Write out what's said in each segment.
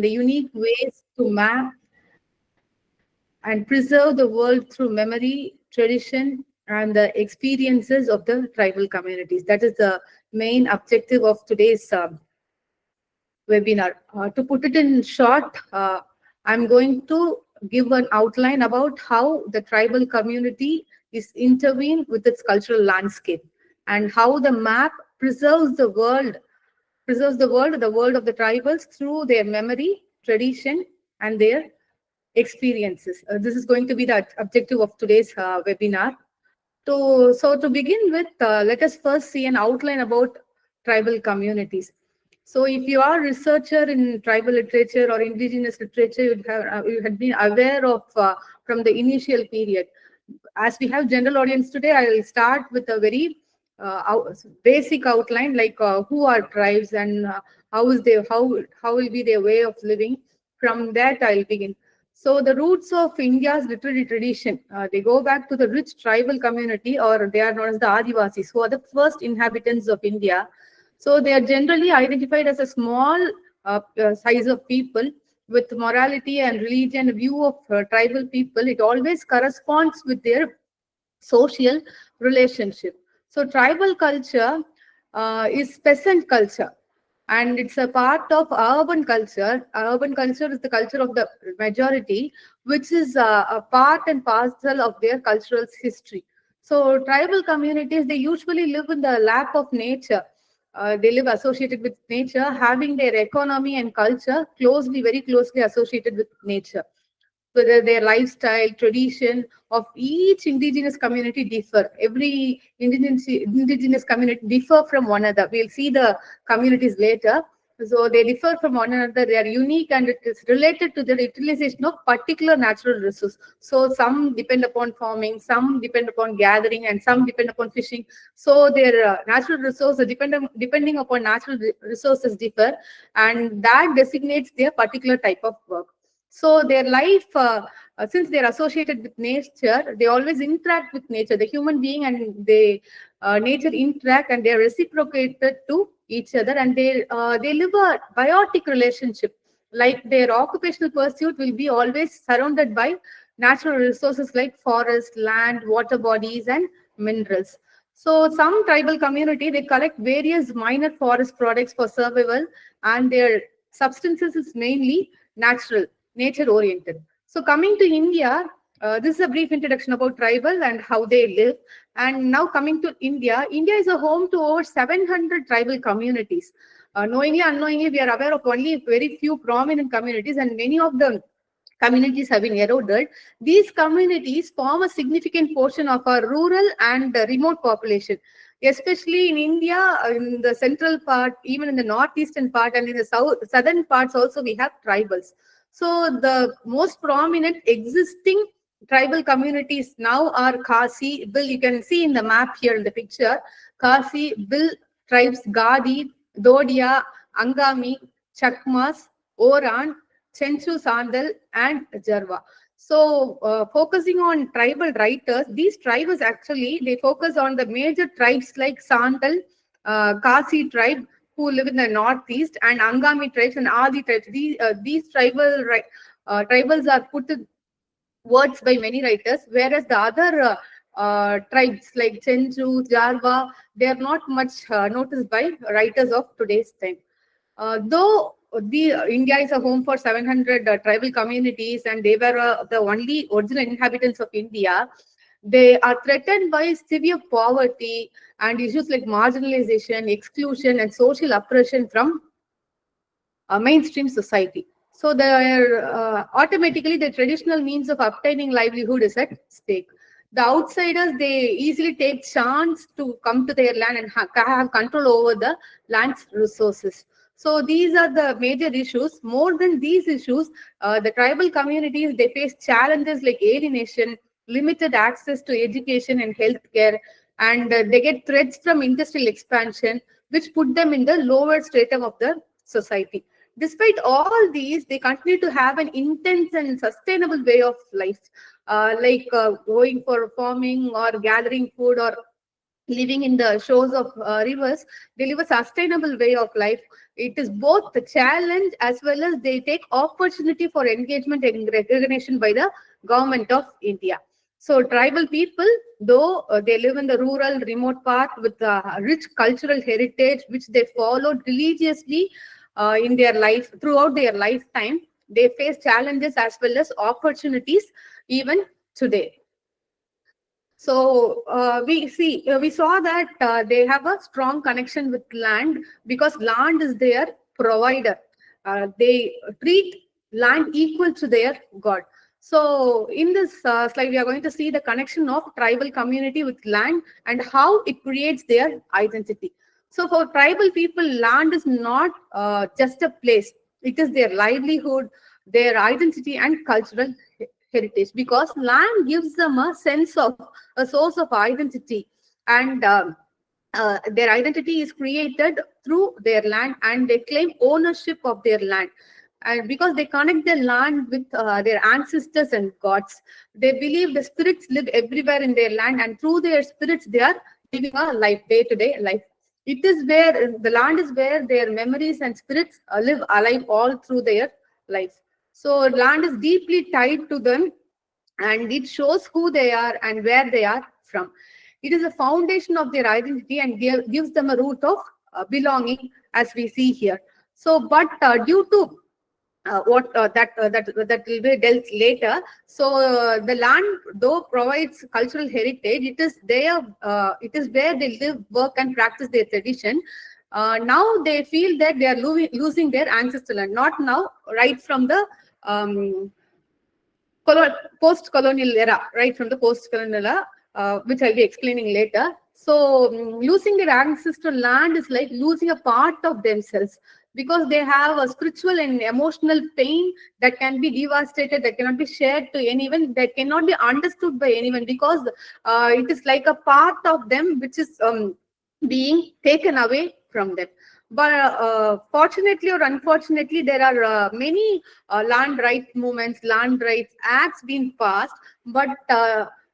the unique ways to map and preserve the world through memory, tradition, and the experiences of the tribal communities. That is the main objective of today's webinar. To put it in short, I'm going to give an outline about how the tribal community is intervened with its cultural landscape and how the map the world of the tribals through their memory, tradition, and their experiences. This is going to be the objective of today's webinar. So to begin with, let us first see an outline about tribal communities. So if you are a researcher in tribal literature or indigenous literature, you had been aware of from the initial period. As we have general audience today, I will start with a very basic outline, like who are tribes and how will be their way of living. From that, I'll begin. So the roots of India's literary tradition, they go back to the rich tribal community, or they are known as the Adivasis, who are the first inhabitants of India. So they are generally identified as a small size of people with morality and religion view of tribal people. It always corresponds with their social relationship. So tribal culture is peasant culture, and it's a part of urban culture. Urban culture is the culture of the majority, which is a part and parcel of their cultural history. So tribal communities, they usually live in the lap of nature. They live associated with nature, having their economy and culture very closely associated with nature. So their lifestyle, tradition of each indigenous community differ. Every indigenous community differ from one another. We'll see the communities later. So they differ from one another. They are unique, and it is related to the utilization of particular natural resources. So some depend upon farming, some depend upon gathering, and some depend upon fishing. So their natural resources, depending upon natural resources, differ, and that designates their particular type of work. So their life, since they're associated with nature, they always interact with nature. The human being and nature interact, and they are reciprocated to each other, and they live a biotic relationship. Like their occupational pursuit will be always surrounded by natural resources like forest, land, water bodies, and minerals. So some tribal community, they collect various minor forest products for survival, and their substances is mainly nature oriented. So coming to India, this is a brief introduction about tribal and how they live. And now coming to India, India is a home to over 700 tribal communities. Knowingly, unknowingly, we are aware of only very few prominent communities, and many of them communities have been eroded. These communities form a significant portion of our rural and remote population, especially in India, in the central part, even in the northeastern part, and in the southern parts also we have tribals. So the most prominent existing tribal communities now are Khasi, Bil. You can see in the map here in the picture, Khasi, Bil tribes, Gadi, Dodia, Angami, Chakmas, Oran, Chenchu Sandal, and Jarwa. So focusing on tribal writers, these tribes actually, they focus on the major tribes like Sandal, Kasi tribe, who live in the northeast, and Angami tribes and Adi tribes. These tribals are put to words by many writers, whereas the other tribes like Chenchu, Jarwa, they are not much noticed by writers of today's time. Though India is a home for 700 tribal communities, and they were the only original inhabitants of India, they are threatened by severe poverty and issues like marginalization, exclusion, and social oppression from mainstream society. So automatically the traditional means of obtaining livelihood is at stake. The outsiders, they easily take chance to come to their land and have control over the land's resources. So these are the major issues. More than these issues, the tribal communities, they face challenges like alienation, limited access to education and healthcare, and they get threats from industrial expansion, which put them in the lower stratum of the society. Despite all these, they continue to have an intense and sustainable way of life, like going for farming or gathering food or living in the shores of rivers, they live a sustainable way of life. It is both the challenge as well as they take opportunity for engagement and recognition by the government of India. So tribal people, though they live in the rural, remote part with rich cultural heritage, which they followed religiously in their life throughout their lifetime, they face challenges as well as opportunities even today. So we saw that they have a strong connection with land because land is their provider. They treat land equal to their god. So in this slide, we are going to see the connection of tribal community with land and how it creates their identity. So for tribal people, land is not just a place. It is their livelihood, their identity and cultural heritage, because land gives them a sense of a source of identity, and their identity is created through their land, and they claim ownership of their land. And because they connect their land with their ancestors and gods, they believe the spirits live everywhere in their land, and through their spirits they are living a life, day-to-day life. It is where the land is where their memories and spirits live alive all through their life. So land is deeply tied to them, and it shows who they are and where they are from. It is a foundation of their identity and gives them a root of belonging, as we see here. So, but due to that will be dealt later. So the land, though provides cultural heritage, it is there. It is where they live, work, and practice their tradition. Now they feel that they are losing their ancestral land. Not now, right from the post-colonial era, right from the post-colonial era, which I'll be explaining later. So losing their ancestral land is like losing a part of themselves, because they have a spiritual and emotional pain that can be devastated, that cannot be shared to anyone, that cannot be understood by anyone, because it is like a part of them which is being taken away from them. But fortunately or unfortunately, there are many land rights movements, land rights acts being passed, but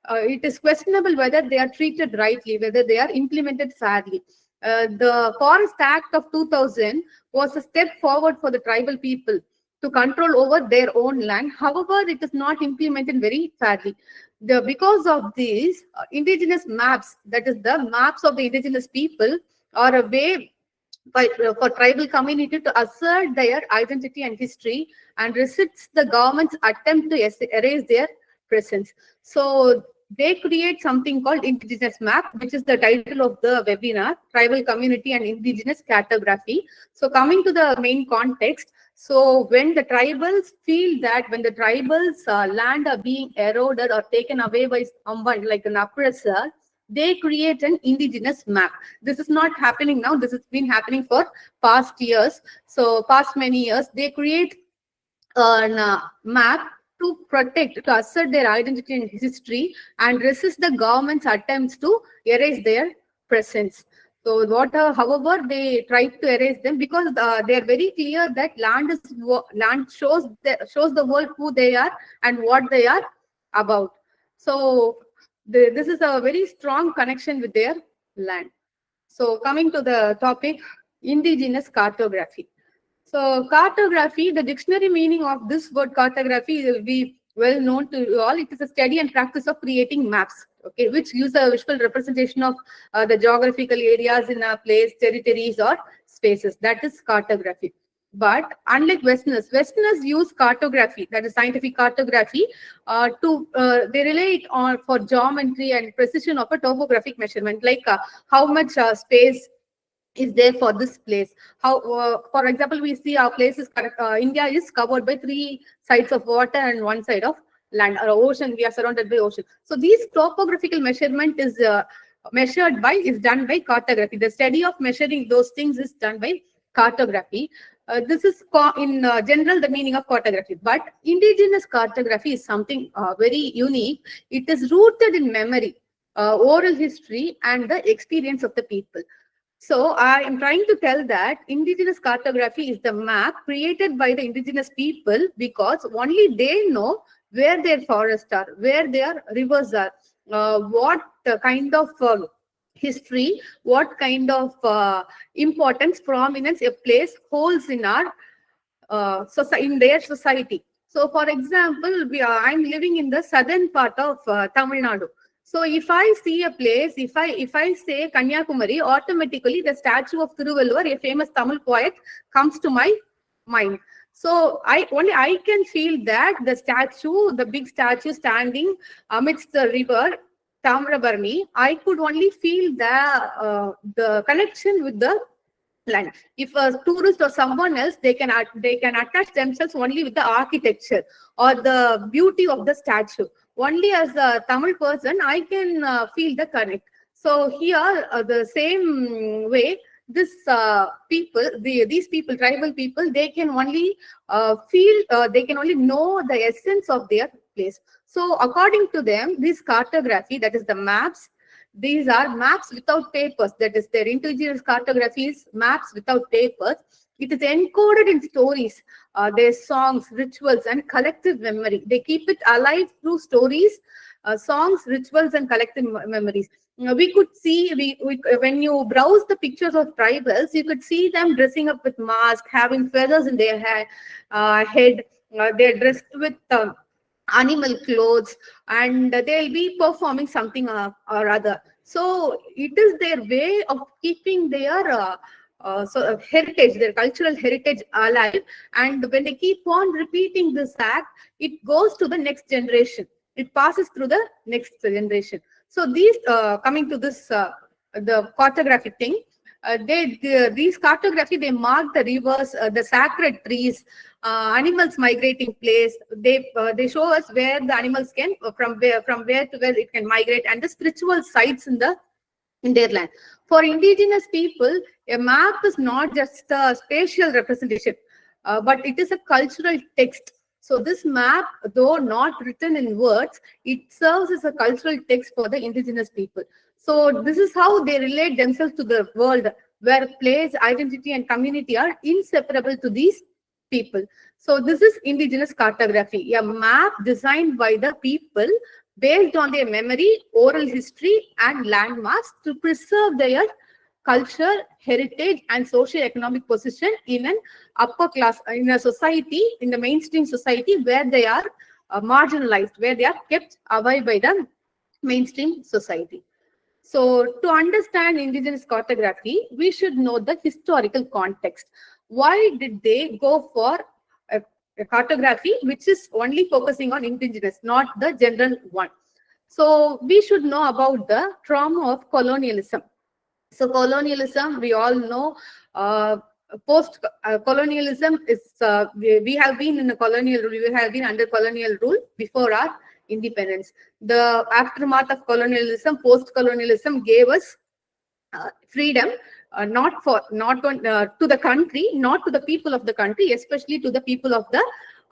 it is questionable whether they are treated rightly, whether they are implemented fairly. The Forest Act of 2000 was a step forward for the tribal people to control over their own land. However, it is not implemented very fairly. Because of these indigenous maps, that is the maps of the indigenous people, are a way for tribal community to assert their identity and history and resists the government's attempt to erase their presence. So they create something called Indigenous Map, which is the title of the webinar, Tribal Community and Indigenous Cartography. So coming to the main context, so when the tribals feel that when the tribals land are being eroded or taken away by someone like an oppressor, they create an indigenous map. This is not happening now. This has been happening for past years. So past many years, they create a map to protect, to assert their identity and history and resist the government's attempts to erase their presence. So however, they try to erase them because they are very clear that land shows the world who they are and what they are about. So this is a very strong connection with their land. So coming to the topic, indigenous cartography. So cartography, the dictionary meaning of this word cartography will be well known to you all. It is a study and practice of creating maps, okay, which use a visual representation of the geographical areas in a place, territories, or spaces. That is cartography. But unlike Westerners use cartography, that is scientific cartography, they rely on for geometry and precision of a topographic measurement, like how much space is there for this place. How, for example, we see our place is India is covered by 3 sides of water and 1 side of land or ocean. We are surrounded by ocean. So these topographical measurement is done by cartography. The study of measuring those things is done by cartography. This is in general the meaning of cartography. But indigenous cartography is something very unique. It is rooted in memory, oral history, and the experience of the people. So I am trying to tell that indigenous cartography is the map created by the indigenous people, because only they know where their forests are, where their rivers are, what kind of history, what kind of importance, prominence a place holds in our in their society. So, for example, I'm living in the southern part of Tamil Nadu. So, if I see a place, if I say Kanyakumari, automatically the statue of Thiruvalluvar, a famous Tamil poet, comes to my mind. So, I can feel that the statue, the big statue standing amidst the river Tamrabarni, I could only feel the connection with the land. If a tourist or someone else, they can attach themselves only with the architecture or the beauty of the statue. Only as a Tamil person, I can feel the connect. So here, the same way, these people, tribal people, they can only they can only know the essence of their place. So according to them, this cartography, that is the maps, these are maps without papers. That is their indigenous cartographies, maps without papers. It is encoded in stories, their songs, rituals, and collective memory. They keep it alive through stories, songs, rituals, and collective memories. We could see, when you browse the pictures of tribals, you could see them dressing up with masks, having feathers in their head. They're dressed with animal clothes, and they'll be performing something or other. So it is their way of keeping their heritage, their cultural heritage alive. And when they keep on repeating this act, it goes to the next generation. It passes through the next generation. So these coming to this the cartography thing. These cartography, they mark the rivers, the sacred trees, animals migrating place. They show us where the animals can from where to where it can migrate, and the spiritual sites in their land. For indigenous people, a map is not just a spatial representation, but it is a cultural text. So this map, though not written in words, it serves as a cultural text for the indigenous people. So this is how they relate themselves to the world, where place, identity, and community are inseparable to these people. So this is indigenous cartography, a map designed by the people based on their memory, oral history, and landmarks to preserve their culture, heritage, and socio-economic position in an upper class, in a society, in the mainstream society, where they are marginalized, where they are kept away by the mainstream society. So to understand indigenous cartography, we should know the historical context. Why did they go for a cartography which is only focusing on indigenous, not the general one? So we should know about the trauma of colonialism. So colonialism, we all know, post-colonialism is, we have been in a colonial rule, we have been under colonial rule before our independence. The aftermath of colonialism, post-colonialism, gave us freedom, not to the country, not to the people of the country, especially to the people of the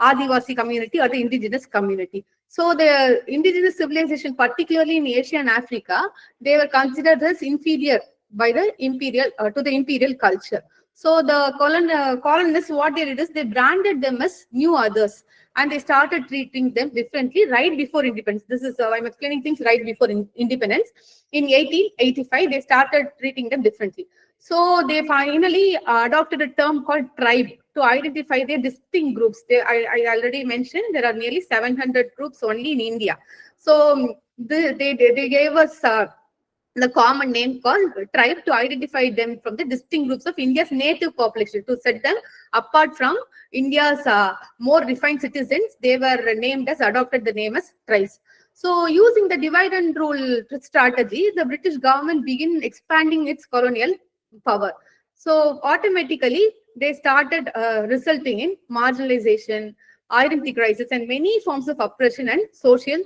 Adivasi community or the indigenous community. So the indigenous civilization, particularly in Asia and Africa, they were considered as inferior by the imperial to the imperial culture. So the colonists, what they did is they branded them as new others, and they started treating them differently right before independence. This is I'm explaining things right before independence. In 1885, they started treating them differently. So they finally adopted a term called tribe to identify their distinct groups. I already mentioned there are nearly 700 groups only in India. So they gave us the common name called tribe to identify them from the distinct groups of India's native population, to set them apart from India's more refined citizens. They were named as, adopted the name as tribes. So using the divide and rule strategy, the British government began expanding its colonial power. So automatically they started resulting in marginalization, identity crisis, and many forms of oppression and social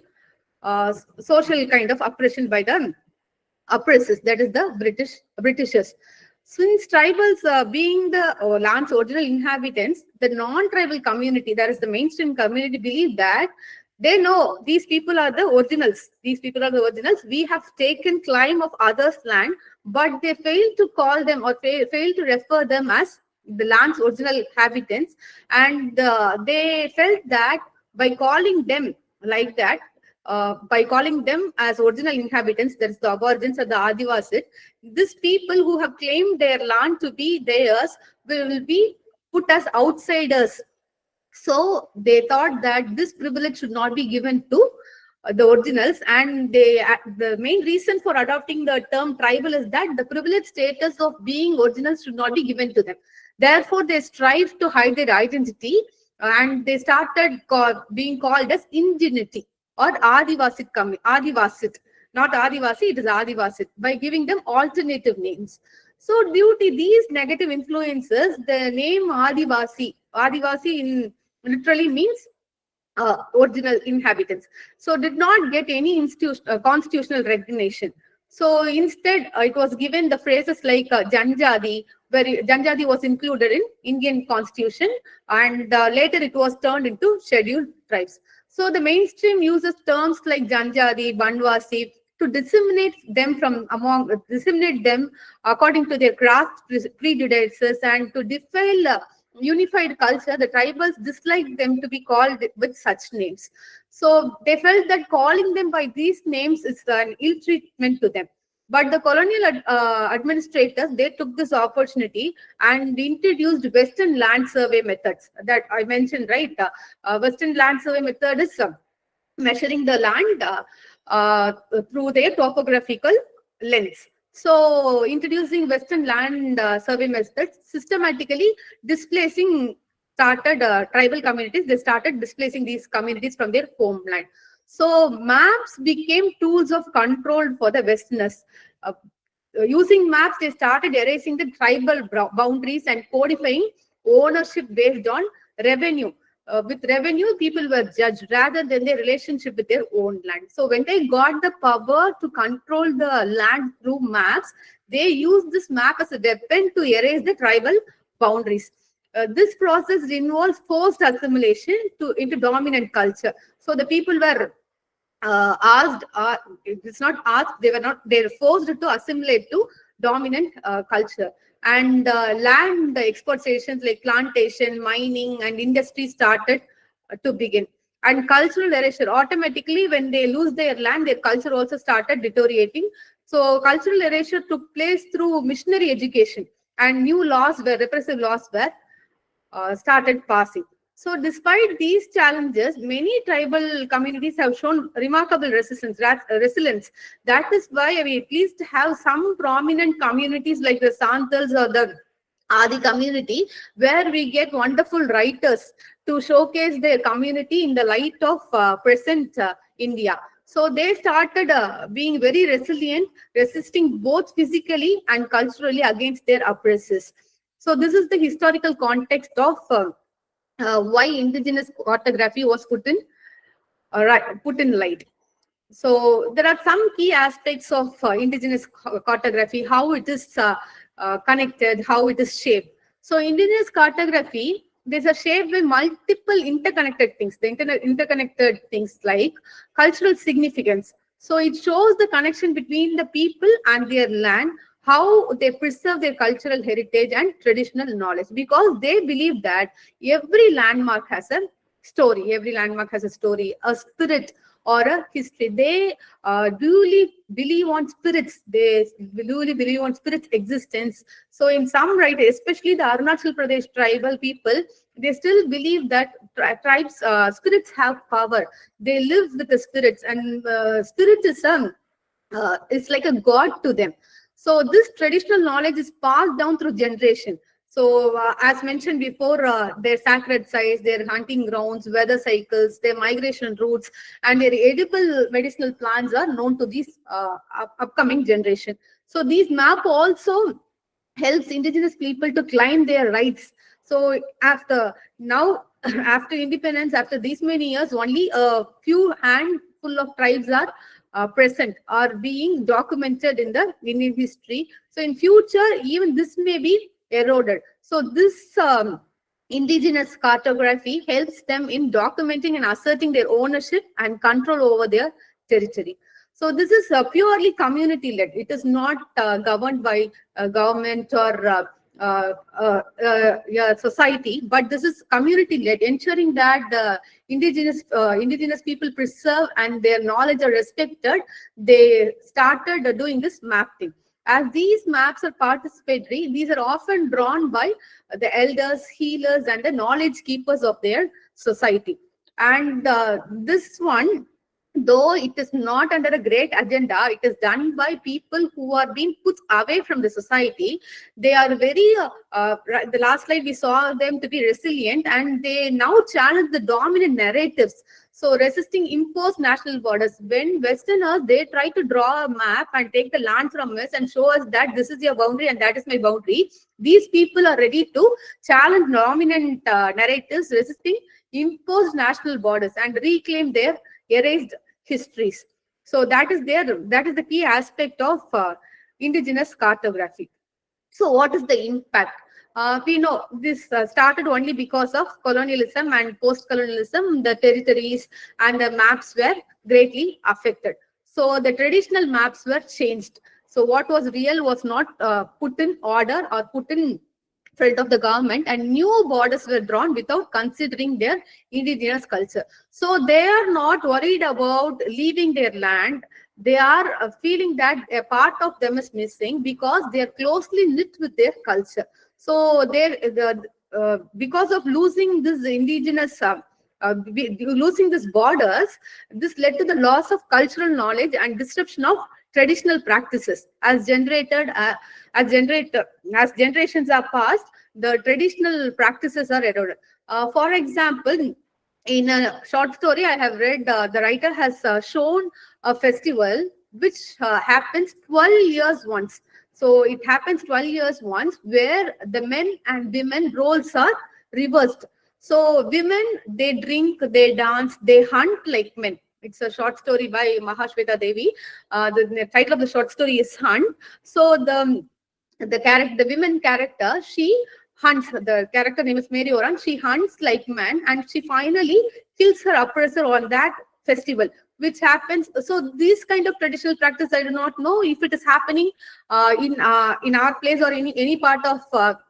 kind of oppression by the oppressors, that is the Britishers. Since tribals being the land's original inhabitants, the non-tribal community, that is the mainstream community, believe that they know these people are the originals. These people are the originals. We have taken claim of others' land, but they fail to call them or fail to refer them as the land's original inhabitants. And they felt that by calling them like that, by calling them as original inhabitants, that is the aborigines or the Adivasis. These people who have claimed their land to be theirs will be put as outsiders. So they thought that this privilege should not be given to the originals, and the main reason for adopting the term tribal is that the privileged status of being originals should not be given to them. Therefore, they strive to hide their identity, and they started being called as indigeneity or Adivasit. Not Adivasi, it is Adivasit, by giving them alternative names. So due to these negative influences, the name Adivasi in literally means original inhabitants. So did not get any constitutional recognition. So instead, it was given the phrases like Janjadi, where Janjadi was included in Indian constitution, and later it was turned into scheduled tribes. So the mainstream uses terms like Janjadi, Banwasi to disseminate them according to their caste prejudices, and to defile unified culture. The tribals disliked them to be called with such names. So they felt that calling them by these names is an ill treatment to them. But the colonial administrators, they took this opportunity and introduced Western land survey methods that I mentioned, right? Western land survey method is measuring the land through their topographical lens. So introducing Western land survey methods, systematically displacing tribal communities. They started displacing these communities from their homeland. So maps became tools of control for the Westerners. Using maps, they started erasing the tribal boundaries and codifying ownership based on revenue. With revenue, people were judged rather than their relationship with their own land. So when they got the power to control the land through maps, they used this map as a weapon to erase the tribal boundaries. This process involves forced assimilation into dominant culture. So the people were it's not asked, they were forced to assimilate to dominant culture. And land exportations like plantation, mining, and industry started to begin. And cultural erasure, automatically when they lose their land, their culture also started deteriorating. So cultural erasure took place through missionary education, and repressive laws were started passing. So despite these challenges, many tribal communities have shown remarkable resilience. That is why we at least have some prominent communities like the Santals or the Adi community, where we get wonderful writers to showcase their community in the light of present India. So they started being very resilient, resisting both physically and culturally against their oppressors. So this is the historical context of why indigenous cartography was put in light. So there are some key aspects of indigenous cartography, how it is connected, how it is shaped. So indigenous cartography, these are shaped by multiple interconnected things. The interconnected things like cultural significance. So it shows the connection between the people and their land, how they preserve their cultural heritage and traditional knowledge, because they believe that every landmark has a story, a spirit or a history. They duly believe on spirits. They duly believe on spirits' existence. So in some writers, especially the Arunachal Pradesh tribal people, they still believe that spirits have power. They live with the spirits, and spiritism is like a god to them. So this traditional knowledge is passed down through generation. So as mentioned before, their sacred sites, their hunting grounds, weather cycles, their migration routes, and their edible medicinal plants are known to these upcoming generation. So these map also helps indigenous people to claim their rights. So after independence, after these many years, only a few handful of tribes are present, are being documented in the Indian history. So in future, even this may be eroded. So this indigenous cartography helps them in documenting and asserting their ownership and control over their territory. So this is purely community-led. It is not governed by government or society, but this is community led, ensuring that the indigenous people preserve and their knowledge are respected. They started doing this mapping. As these maps are participatory, these are often drawn by the elders, healers, and the knowledge keepers of their society. And this one, though it is not under a great agenda, it is done by people who are being put away from the society. They are very, the last slide we saw them to be resilient, and they now challenge the dominant narratives. So resisting imposed national borders. When Westerners, they try to draw a map and take the land from us and show us that this is your boundary and that is my boundary, these people are ready to challenge dominant narratives, resisting imposed national borders and reclaim their erased histories. So that is the key aspect of indigenous cartography. So what is the impact? We know this started only because of colonialism and post-colonialism. The territories and the maps were greatly affected. So the traditional maps were changed. So what was real was not put in order or put in front of the government, and new borders were drawn without considering their indigenous culture. So they are not worried about leaving their land. They are feeling that a part of them is missing because they are closely knit with their culture. So because of losing this indigenous losing these borders, this led to the loss of cultural knowledge and disruption of traditional practices. As generations are passed, the traditional practices are eroded. For example, in a short story I have read, the writer has shown a festival which happens 12 years once. So it happens 12 years once, where the men and women roles are reversed. So women, they drink, they dance, they hunt like men. It's a short story by Mahashweta Devi. The title of the short story is Hunt. So the women character, she hunts. The character name is Mary Oran. She hunts like man, and she finally kills her oppressor on that festival, which happens. So this kind of traditional practice, I do not know if it is happening in our place or any part of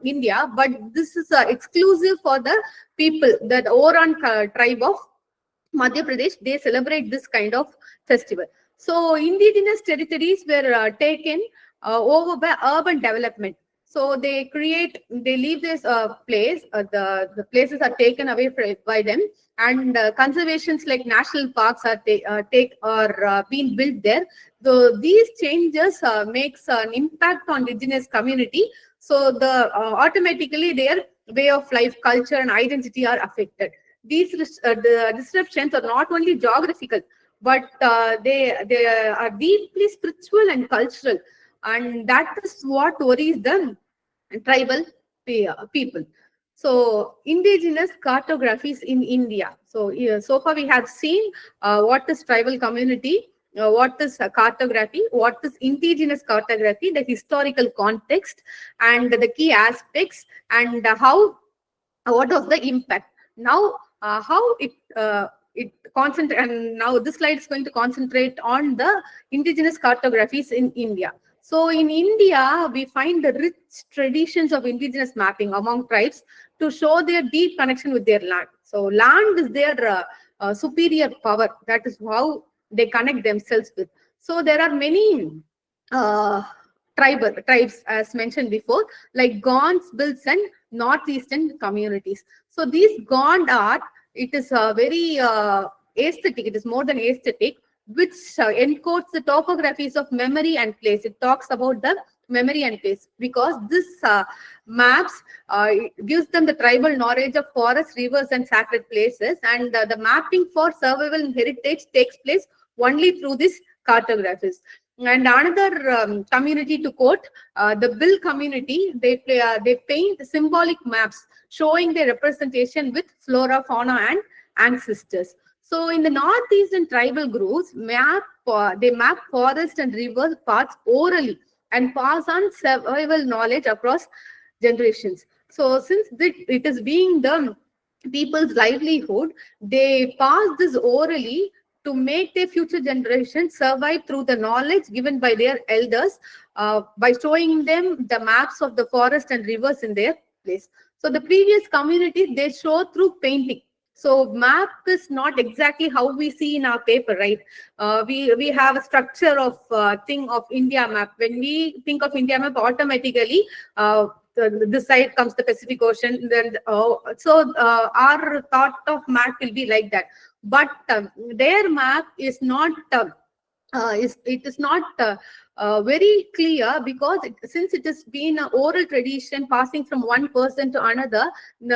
India, but this is exclusive for the people, that Oran tribe of Madhya Pradesh. They celebrate this kind of festival. So indigenous territories were taken over by urban development. So they leave this place. The places are taken away by them, and conservations like national parks are being built there. So these changes makes an impact on indigenous community. So automatically their way of life, culture, and identity are affected. These the disruptions are not only geographical, but they are deeply spiritual and cultural, and that is what worries the tribal people. So indigenous cartographies in India. So so far we have seen what is tribal community, what is cartography, what is indigenous cartography, the historical context and the key aspects, and what was the impact. Now how it concentrate, and now this slide is going to concentrate on the indigenous cartographies in India. So in India, we find the rich traditions of indigenous mapping among tribes to show their deep connection with their land. So land is their superior power. That is how they connect themselves with. So there are many tribes, as mentioned before, like Gonds, Bills, and northeastern communities. So these Gond art, it is very aesthetic. It is more than aesthetic, which encodes the topographies of memory and place. It talks about the memory and place, because this maps gives them the tribal knowledge of forests, rivers, and sacred places. And the mapping for survival and heritage takes place only through these cartographies. And another community to quote, the Bill community, they paint symbolic maps showing their representation with flora, fauna, and ancestors. So in the northeastern tribal groups, they map forest and river paths orally and pass on survival knowledge across generations. So since it is being the people's livelihood, they pass this orally to make their future generations survive through the knowledge given by their elders. by showing them the maps of the forest and rivers in their place. So the previous communities, they show through painting. So map is not exactly how we see in our paper, right? We have a structure of thing of India map. When we think of India map, automatically this side comes the Pacific Ocean. Then our thought of map will be like that. But their map is not. It is not very clear, because since it has been an oral tradition passing from one person to another,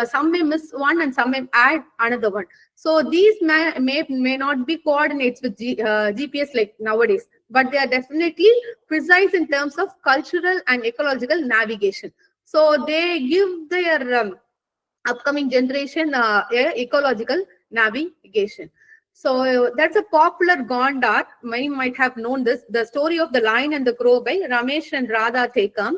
some may miss one and some may add another one. So these may not be coordinates with GPS like nowadays, but they are definitely precise in terms of cultural and ecological navigation. So they give their upcoming generation ecological navigation. So that's a popular Gond art. Many might have known this. The Story of the Lion and the Crow by Ramesh and Radha Thekam.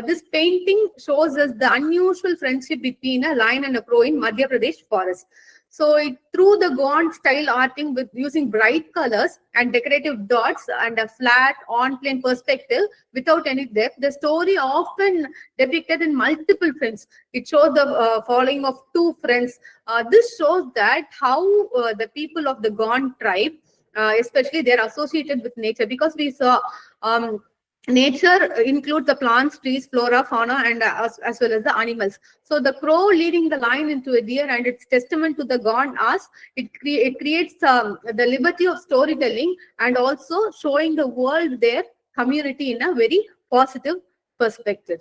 This painting shows us the unusual friendship between a lion and a crow in Madhya Pradesh forest. So through the Gond style arting with using bright colors and decorative dots and a flat on-plane perspective without any depth, the story often depicted in multiple frames. It shows the following of two friends. This shows that how the people of the Gond tribe, especially, they are associated with nature, because we saw nature includes the plants, trees, flora, fauna, and as well as the animals. So the crow leading the lion into a deer, and it's testament to the Gond art. It creates the liberty of storytelling and also showing the world, their community, in a very positive perspective.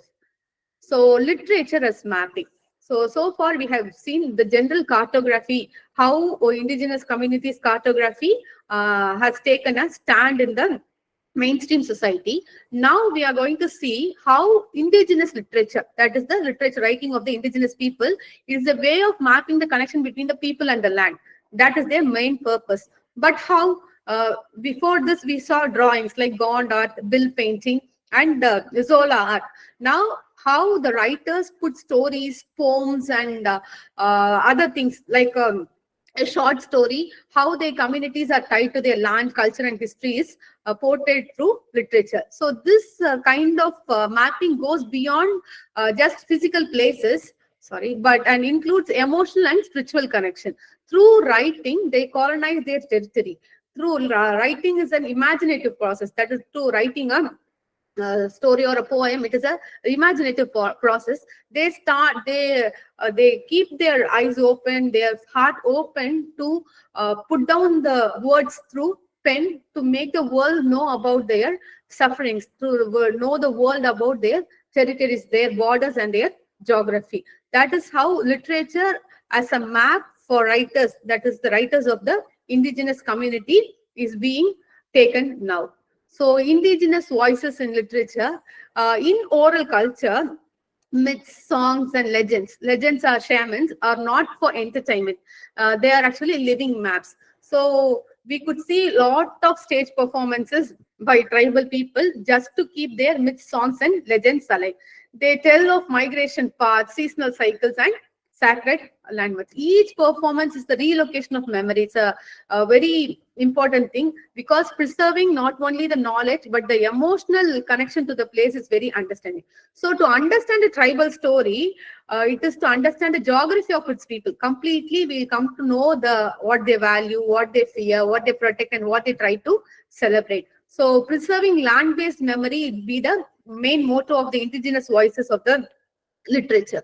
So literature as mapping. So far we have seen the general cartography, how indigenous communities cartography has taken a stand in the mainstream society. Now we are going to see how indigenous literature, that is the literature writing of the indigenous people, is a way of mapping the connection between the people and the land. That is their main purpose. But how? Before this, we saw drawings like Gond art, bill painting, and Zola art. Now, how the writers put stories, poems, and other things like a short story, how their communities are tied to their land, culture, and history is portrayed through literature. So this kind of mapping goes beyond just physical places, but and includes emotional and spiritual connection. Through writing, they colonize their territory. Through writing is an imaginative process. That is, through writing a story or a poem, it is a imaginative process. They keep their eyes open, their heart open to put down the words through pen, to make the world know about their sufferings, to know the world about their territories, their borders, and their geography. That is how literature as a map for writers, that is the writers of the indigenous community, is being taken now. So indigenous voices in literature, in oral culture, myths, songs, and legends. Legends are shamans, are not for entertainment. They are actually living maps. So we could see a lot of stage performances by tribal people just to keep their myths, songs, and legends alive. They tell of migration paths, seasonal cycles, and sacred landmarks. Each performance is the relocation of memory. It's a very important thing, because preserving not only the knowledge but the emotional connection to the place is very understanding. So to understand a tribal story, it is to understand the geography of its people completely. We come to know what they value, what they fear, what they protect, and what they try to celebrate. So preserving land-based memory will be the main motto of the indigenous voices of the literature.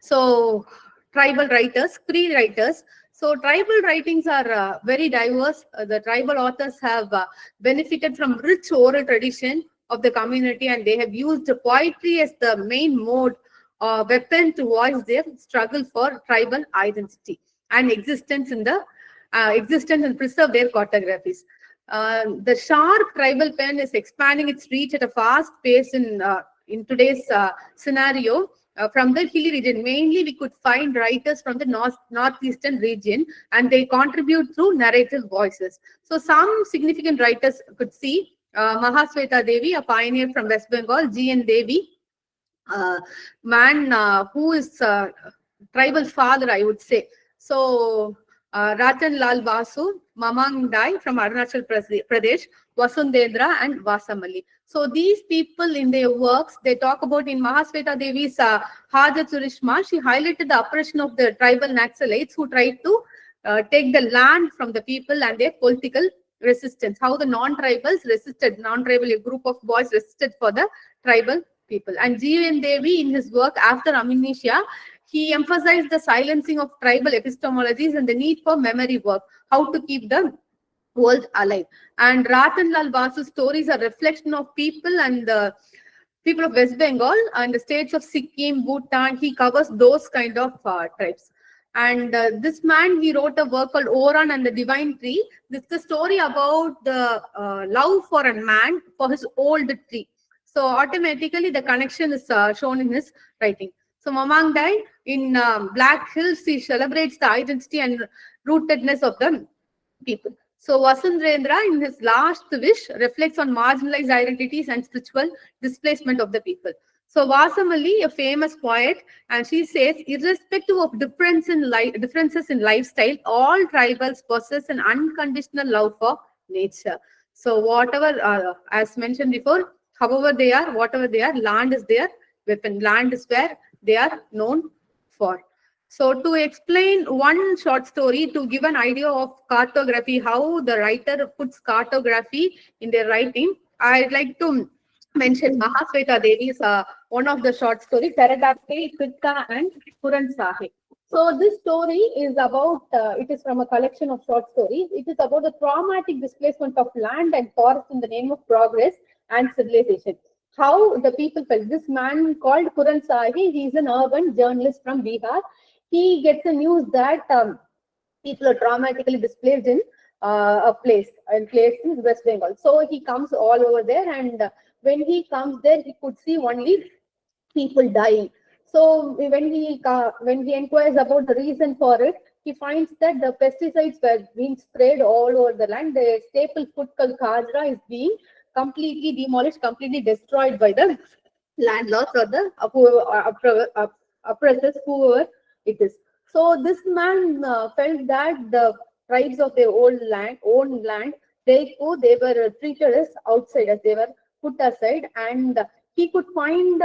So tribal writers, free writers. So tribal writings are very diverse. The tribal authors have benefited from rich oral tradition of the community, and they have used poetry as the main mode or weapon to voice their struggle for tribal identity and existence and preserve their cartographies. The sharp tribal pen is expanding its reach at a fast pace in today's scenario. From the hilly region, mainly we could find writers from the northeastern region, and they contribute through narrative voices. So some significant writers could see Mahasweta Devi, a pioneer from West Bengal, G.N. Devi, man who is tribal father, I would say. So Ratan Lal Basu, Mamang Dai from Arunachal Pradesh, Vasundendra, and Vasamali. So these people in their works, they talk about in Mahasweta Devi's Haja Surishma, she highlighted the oppression of the tribal Naxalites who tried to take the land from the people and their political resistance. How the non-tribals resisted, non-tribal, a group of boys resisted for the tribal people. And G.N. Devi in his work After Amnesia, he emphasized the silencing of tribal epistemologies and the need for memory work, how to keep the world alive. And Ratan Lal Basu's stories are reflection of people and the people of West Bengal and the states of Sikkim, Bhutan. He covers those kind of tribes. And this man, he wrote a work called Oran and the Divine Tree. This is the story about the love for a man for his old tree. So automatically the connection is shown in his writing. So Mamang Dai in Black Hills, he celebrates the identity and rootedness of the people. So Vasundendra, in his last wish, reflects on marginalized identities and spiritual displacement of the people. So Vasamali, a famous poet, and she says, irrespective of differences in lifestyle, all tribals possess an unconditional love for nature. So whatever, as mentioned before, however they are, whatever they are, land is their weapon. Land is where they are known for. So to explain one short story, to give an idea of cartography, how the writer puts cartography in their writing, I'd like to mention Mahasweta Devi's one of the short stories, Pterodactyl, Pitta, and Puran Sahib. So this story is about, it is from a collection of short stories. It is about the traumatic displacement of land and forest in the name of progress and civilization. How the people felt. This man called Puran Sahib, he is an urban journalist from Bihar. He gets the news that people are traumatically displaced in a place in West Bengal. So he comes all over there, and when he comes there, he could see only people dying. So when he inquires about the reason for it, he finds that the pesticides were being sprayed all over the land. The staple food called kajra is being completely demolished, completely destroyed by the landlords or the oppressors, whoever it is. So this man felt that the tribes of their own land, they were treated as outsiders. They were put aside, and he could find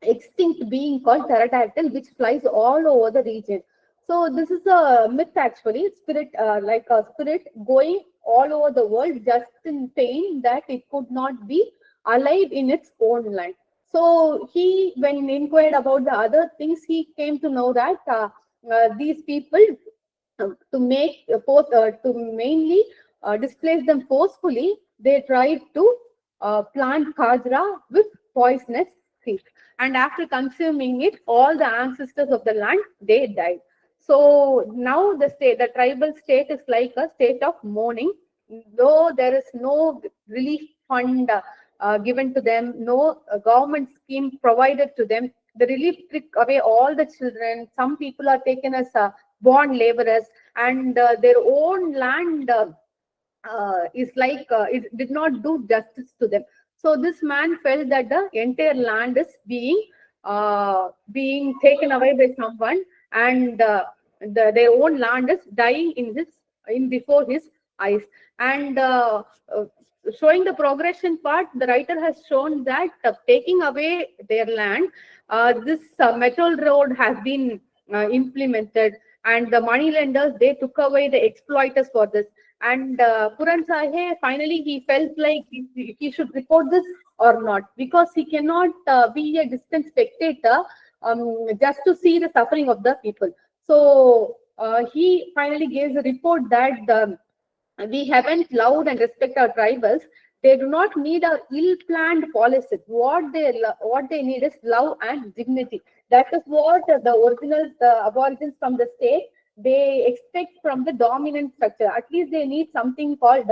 extinct being called pterodactyl, which flies all over the region. So this is a myth actually, spirit like a spirit going all over the world just in pain that it could not be alive in its own land. So he, when inquired about the other things, he came to know that these people, to mainly displace them forcefully, they tried to plant kajra with poisonous seeds. And after consuming it, all the ancestors of the land, they died. So now the tribal state is like a state of mourning. Though there is no relief fund given to them, no government scheme provided to them, the relief took away all the children. Some people are taken as born laborers, and their own land is like it did not do justice to them. So this man felt that the entire land is being taken away by someone, and their own land is dying in before his eyes. And showing the progression part, the writer has shown that taking away their land, this metal road has been implemented, and the money lenders, they took away the exploiters for this. And Puran Sahib, finally he felt like he should report this or not, because he cannot be a distant spectator just to see the suffering of the people. So he finally gives a report that we haven't loved and respect our tribals. They do not need our ill-planned policies. What they need is love and dignity. That is what the aborigines from the state, they expect from the dominant structure. At least they need something called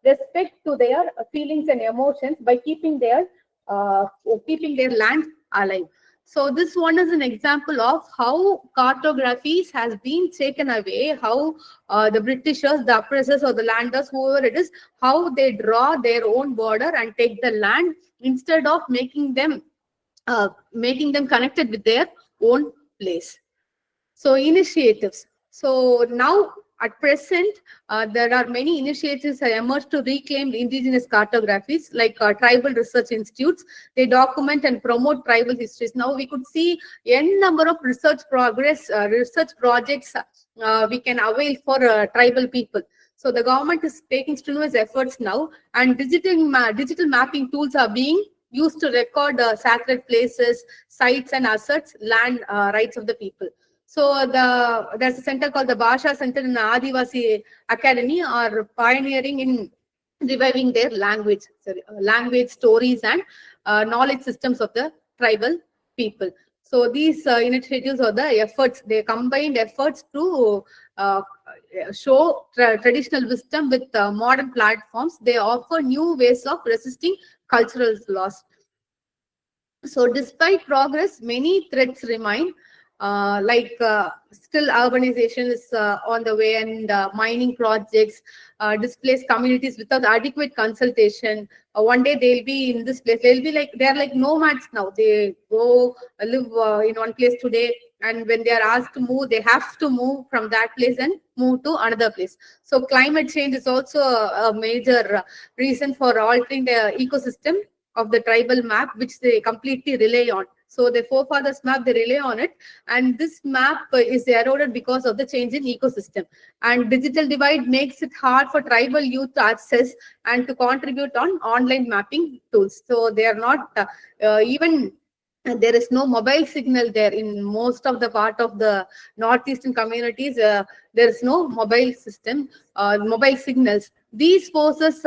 respect to their feelings and emotions by keeping their land alive. So this one is an example of how cartographies has been taken away, how the Britishers, the oppressors or the landers, whoever it is, how they draw their own border and take the land instead of making them connected with their own place. So initiatives. So now, at present, there are many initiatives that emerged to reclaim indigenous cartographies, like tribal research institutes. They document and promote tribal histories. Now we could see n number of research projects we can avail for tribal people. So the government is taking strenuous efforts now, and digital mapping tools are being used to record sacred places, sites, and assets, land rights of the people. So there's a center called the Bhasha Center in Adivasi Academy, are pioneering in reviving their language stories and knowledge systems of the tribal people. So these initiatives are the efforts, they combined efforts to show traditional wisdom with modern platforms. They offer new ways of resisting cultural loss. So despite progress, many threats remain, still urbanization is on the way, and mining projects displace communities without adequate consultation. One day they'll be in this place, they'll be like, they're like nomads now. They go live in one place today, and when they are asked to move, they have to move from that place and move to another place. So climate change is also a major reason for altering the ecosystem of the tribal map, which they completely rely on. So the forefathers map, they rely on it, and this map is eroded because of the change in ecosystem. And digital divide makes it hard for tribal youth to access and to contribute on online mapping tools. So they are not even there is no mobile signal there in most of the part of the northeastern communities. There is no mobile signals. These forces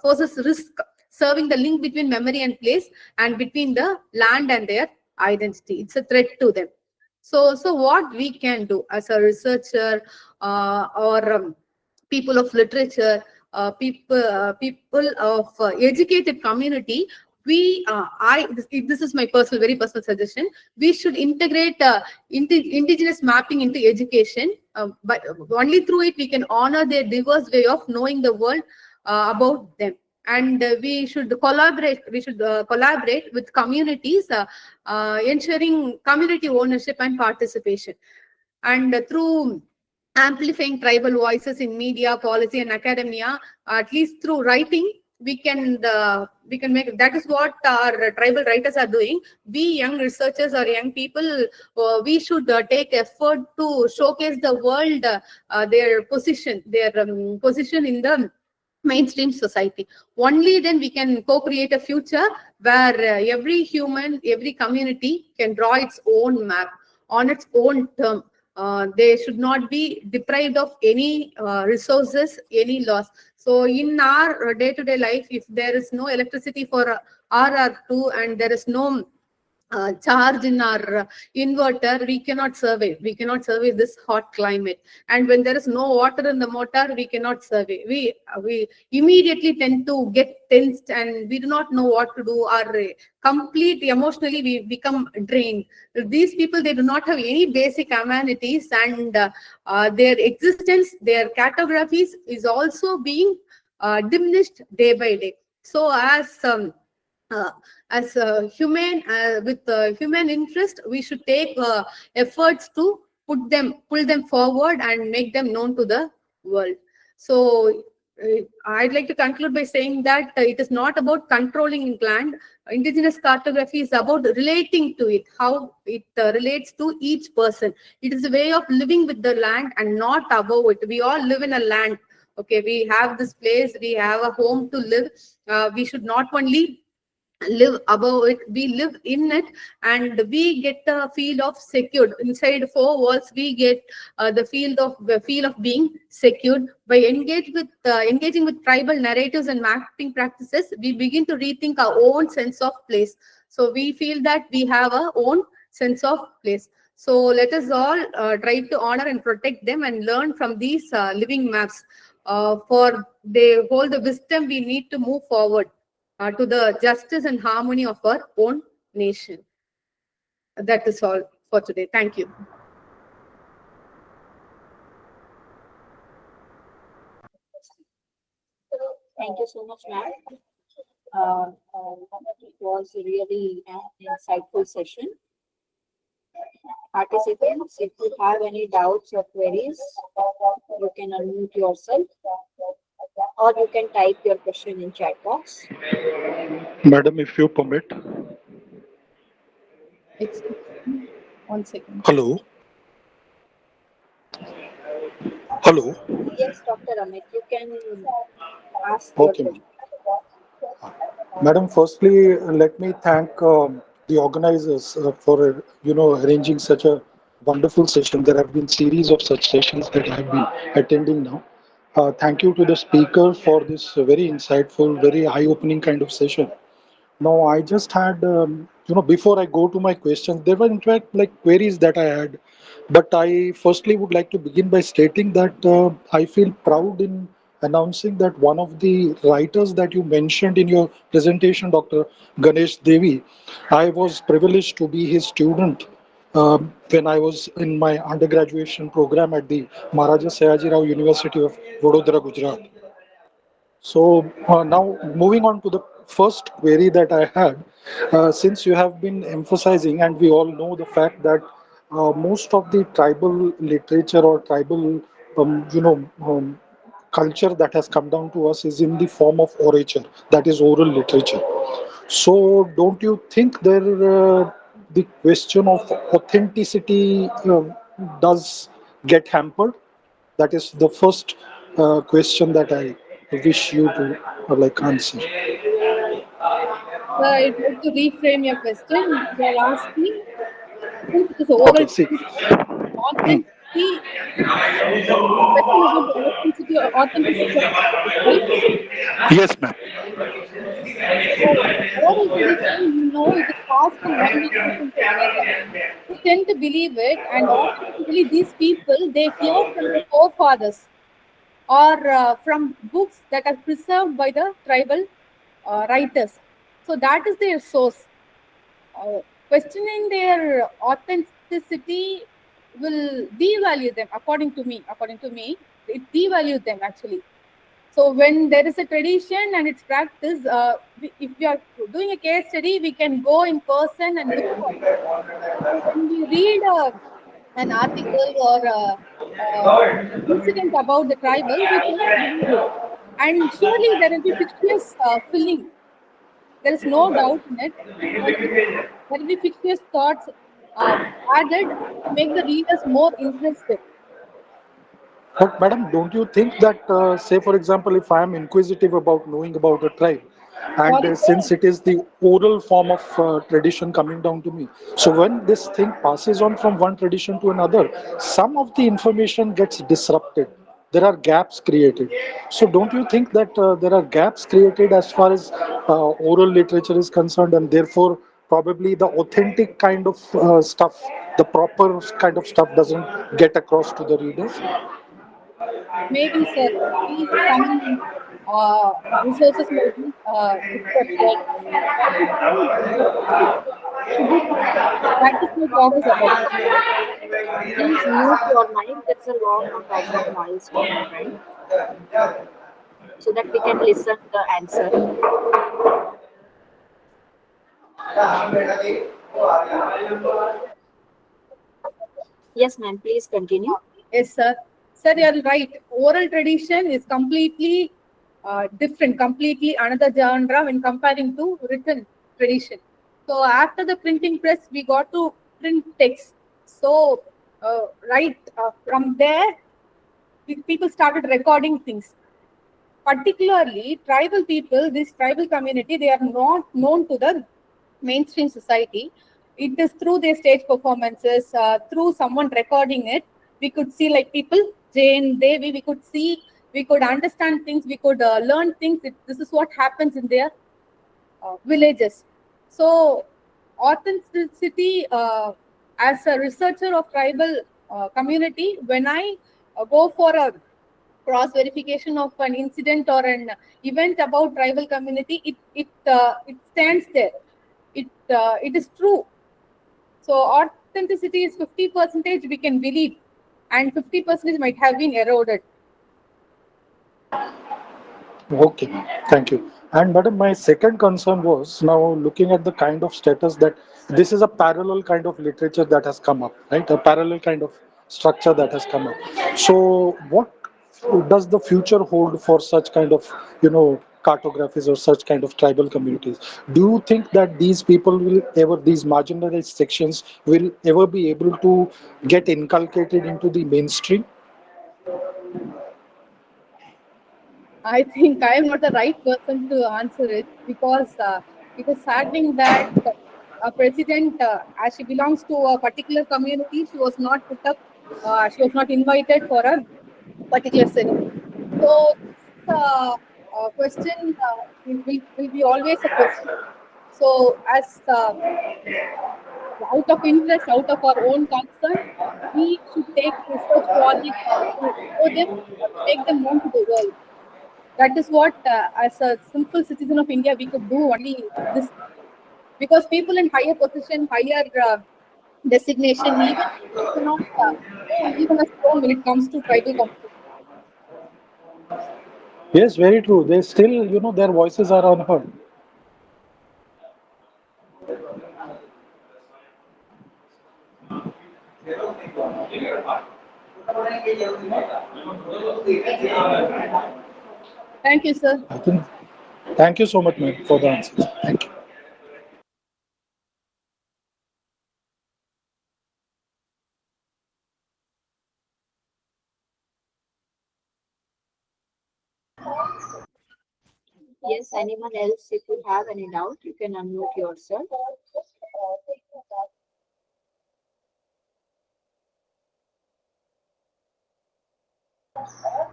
forces risk serving the link between memory and place, and between the land and their identity. It's a threat to them. So what we can do as a researcher, or people of literature, people of educated community, this is my very personal suggestion. We should integrate indigenous mapping into education, but only through it we can honor their diverse way of knowing the world about them. And we should collaborate with communities, ensuring community ownership and participation. And through amplifying tribal voices in media, policy, and academia, at least through writing, we can make. That is what our tribal writers are doing. We young researchers or young people, we should take effort to showcase the world their position in the mainstream society. Only then we can co-create a future where every human, every community can draw its own map on its own term. They should not be deprived of any resources, any loss. So in our day-to-day life, if there is no electricity for RR2, and there is no charge in our inverter, we cannot survive. We cannot survive this hot climate. And when there is no water in the motor, we cannot survive. We immediately tend to get tensed, and we do not know what to do. Our complete emotionally we become drained. These people, they do not have any basic amenities, and their existence, their cartographies is also being diminished day by day. So uh, as a human, with human interest, we should take efforts to pull them forward and make them known to the world. So I'd like to conclude by saying that it is not about controlling land. Indigenous cartography is about relating to it, how it relates to each person. It is a way of living with the land and not above it. We all live in a land. Okay, we have this place, we have a home to live. We should not only live above it, we live in it, and we get a feel of secured inside four walls. We get the feel of being secured. By engaging with tribal narratives and mapping practices, we begin to rethink our own sense of place. So we feel that we have our own sense of place. So let us all try to honor and protect them, and learn from these living maps, for they hold the wisdom we need to move forward to the justice and harmony of our own nation. That is all for today. Thank you. Thank you so much, ma'am. It was really an insightful session. Participants, if you have any doubts or queries, you can unmute yourself or you can type your question in chat box. Madam, if you permit. Excuse me. 1 second. Hello. Hello. Yes, Dr. Amit, you can ask your Okay, ma'am. question. Madam, firstly, let me thank the organizers for arranging such a wonderful session. There have been series of such sessions that I have been attending now. Thank you to the speaker for this very insightful, very eye-opening kind of session. No, I just had, before I go to my questions, there were in fact like queries that I had. But I firstly would like to begin by stating that I feel proud in announcing that one of the writers that you mentioned in your presentation, Dr. Ganesh Devi, I was privileged to be his student when I was in my undergraduation program at the Maharaja Sayaji Rao University of Vadodara, Gujarat. So now moving on to the first query that I had, since you have been emphasizing, and we all know the fact that most of the tribal literature or tribal, culture that has come down to us is in the form of orature, that is oral literature. So don't you think the question of authenticity does get hampered? That is the first question that I wish you to answer. So I'd like to reframe your question. You are asking, since it is Okay, oral see. tradition, authenticity, question about the authenticity of it, right? Yes, ma'am. So oral tradition, it is passed from one generation to another. We tend to believe it, and authentically, these people they hear from their forefathers or from books that are preserved by the tribal writers. So that is their source. Questioning their authenticity will devalue them, according to me. According to me, it devalues them actually. So when there is a tradition and its practice, if we are doing a case study, we can go in person and look for it. So when we read an article or incident about the tribal, we tend to believe it. And surely there will be fictitious filling. There is no doubt in it. There will be, there will be fictitious thoughts uh, added to make the readers more interested. But madam, don't you think that, say for example, if I am inquisitive about knowing about a tribe, and Sorry, since sir. it is the oral form of tradition coming down to me, so when this thing passes on from one tradition to another, some of the information gets disrupted. There are gaps created. So don't you think that there are gaps created as far as oral literature is concerned, and therefore probably the authentic kind of stuff, the proper kind of stuff doesn't get across to the readers? Maybe, sir, maybe some resources might be disrupted. That is fine. Should be practice my progress about it. Please mute your mic. There's a lot of background noise from your end so that we can listen the answer. Yes, ma'am. Please continue. Yes, sir. Sir, you're right. Oral tradition is completely different, completely another genre when comparing to written tradition. So after the printing press, we got to print text. So right from there, people started recording things. Particularly tribal people, this tribal community, they are not known to the mainstream society. It is through their stage performances, through someone recording it. We could see like people, Jane, Devi, we could see, we could understand things, we could learn things. This is what happens in their villages. So, authenticity as a researcher of tribal community, when I go for a cross verification of an incident or an event about tribal community, it stands there. It is true. So authenticity is 50% we can believe, and 50% might have been eroded. Okay, thank you. And madam, my second concern was now looking at the kind of status that this is a parallel kind of literature that has come up, right? A parallel kind of structure that has come up. So, what does the future hold for such kind of, cartographies or such kind of tribal communities? Do you think that these people will ever, these marginalized sections will ever be able to get inculcated into the mainstream? I think I am not the right person to answer it because it is saddening that a president, as she belongs to a particular community, she was not put up, she was not invited for a particular ceremony. So this question will be always a question. So as out of interest, out of our own concern, we should take research projects to show them, to make them known to the world. That is what, as a simple citizen of India, we could do only this. Because people in higher position, higher designation, even they cannot go even a stone when it comes to tribal community. Yes, very true. They still, their voices are unheard. Thank you, sir. I think. Thank you so much, ma'am, for the answers. Thank you. Yes, anyone else, if you have any doubt, you can unmute yourself.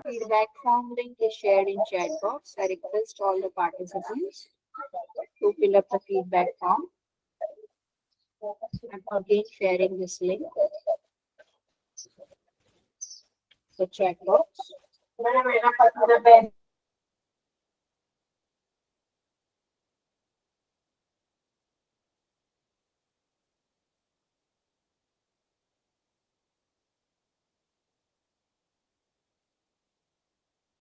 Feedback form link is shared in chat box. I request all the participants to fill up the feedback form. I'm again sharing this link, the chat box.